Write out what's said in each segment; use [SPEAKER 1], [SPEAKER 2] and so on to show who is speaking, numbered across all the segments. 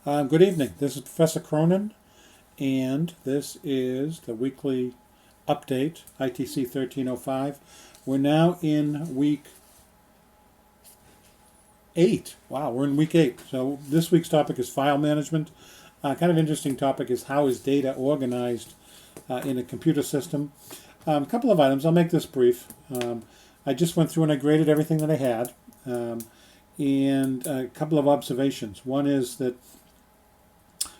[SPEAKER 1] Good evening. This is Professor Cronin, and this is the weekly update, ITC 1305. We're now in week 8. Wow, we're in week 8. So this week's topic is file management. Kind of interesting topic is how is data organized in a computer system. A couple of items. I'll make this brief. I just went through and I graded everything that I had. And a couple of observations. One is that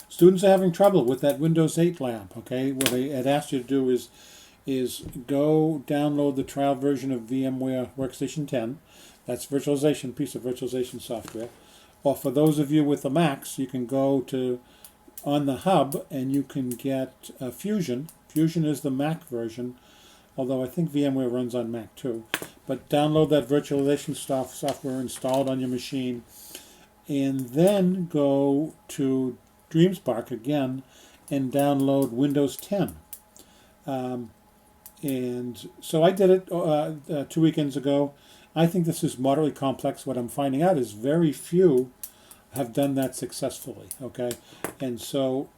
[SPEAKER 1] students are having trouble with that Windows 8 lab. Okay, what I had asked you to do is go download the trial version of VMware Workstation 10. That's virtualization, piece of virtualization software. Or for those of you with the Macs, you can go to on the hub and you can get Fusion. Fusion is the Mac version, although I think VMware runs on Mac too. But download that virtualization software, install it on your machine, and then go to DreamSpark again and download Windows 10. And so I did it 2 weekends ago. I think this is moderately complex. What I'm finding out is very few have done that successfully. Okay, and so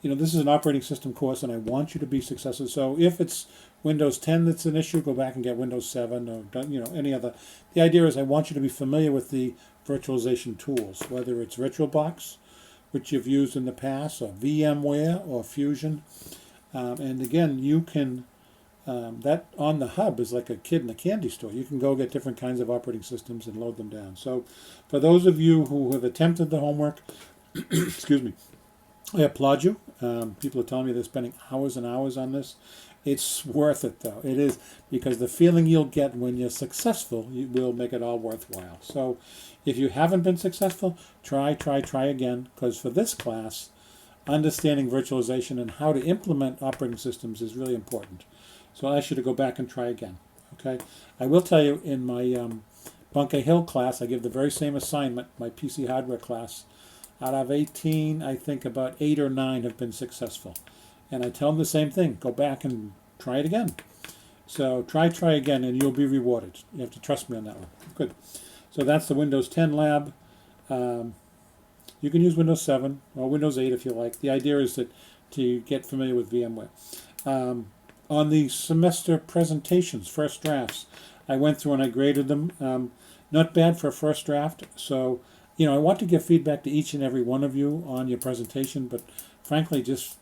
[SPEAKER 1] this is an operating system course, and I want you to be successful. So if it's Windows 10 that's an issue, go back and get Windows 7 or any other. The idea is I want you to be familiar with the virtualization tools, whether it's VirtualBox, which you've used in the past, or VMware or Fusion. And again, you can, that on the hub is like a kid in a candy store. You can go get different kinds of operating systems and load them down. So for those of you who have attempted the homework, excuse me, I applaud you. People are telling me they're spending hours and hours on this. It's worth it, though. It is, because the feeling you'll get when you're successful will make it all worthwhile. So if you haven't been successful, try again, because for this class, understanding virtualization and how to implement operating systems is really important. So I ask you to go back and try again. Okay? I will tell you, in my Bunker Hill class, I give the very same assignment, my PC hardware class. Out of 18, I think about 8 or 9 have been successful. And I tell them the same thing. Go back and try it again. So try again, and you'll be rewarded. You have to trust me on that one. Good. So that's the Windows 10 lab. You can use Windows 7 or Windows 8 if you like. The idea is to get familiar with VMware. On the semester presentations, first drafts, I went through and I graded them. Not bad for a first draft. So, I want to give feedback to each and every one of you on your presentation, but frankly, it's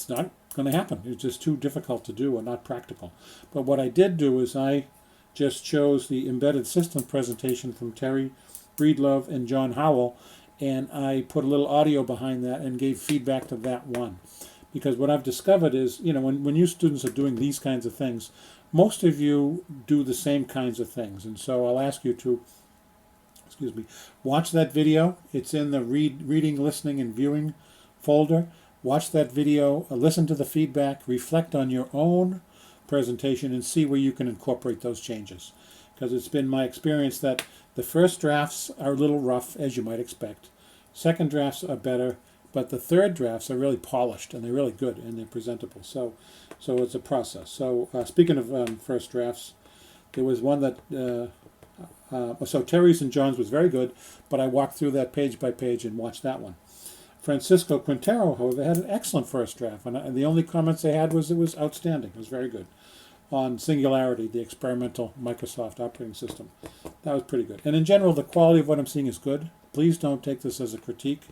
[SPEAKER 1] not going to happen. It's just too difficult to do or not practical. But what I did do is I just chose the embedded system presentation from Terry Breedlove and John Howell, and I put a little audio behind that and gave feedback to that one. Because what I've discovered is, when you students are doing these kinds of things, most of you do the same kinds of things. And so I'll ask you to, watch that video. It's in the reading, listening, and viewing folder. Watch that video, listen to the feedback, reflect on your own presentation, and see where you can incorporate those changes. Because it's been my experience that the first drafts are a little rough, as you might expect. Second drafts are better, but the third drafts are really polished, and they're really good, and they're presentable. So it's a process. So speaking of first drafts, there was one that, so Terry's and John's was very good, but I walked through that page by page and watched that one. Francisco Quintero, however, had an excellent first draft, and the only comments they had was it was outstanding. It was very good. On Singularity, the experimental Microsoft operating system. That was pretty good. And in general, the quality of what I'm seeing is good. Please don't take this as a critique.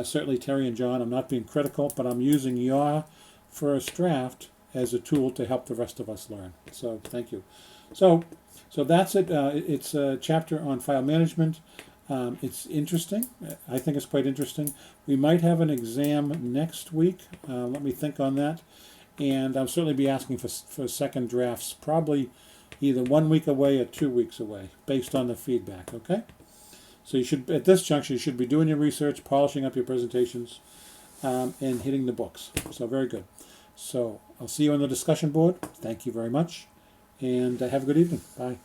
[SPEAKER 1] Certainly Terry and John, I'm not being critical, but I'm using your first draft as a tool to help the rest of us learn. So thank you. So that's it. It's a chapter on file management. It's interesting. I think it's quite interesting. We might have an exam next week. Let me think on that. And I'll certainly be asking for second drafts, probably either 1 week away or 2 weeks away, based on the feedback, okay? So you should, at this juncture, you should be doing your research, polishing up your presentations, and hitting the books. So very good. So I'll see you on the discussion board. Thank you very much, and have a good evening. Bye.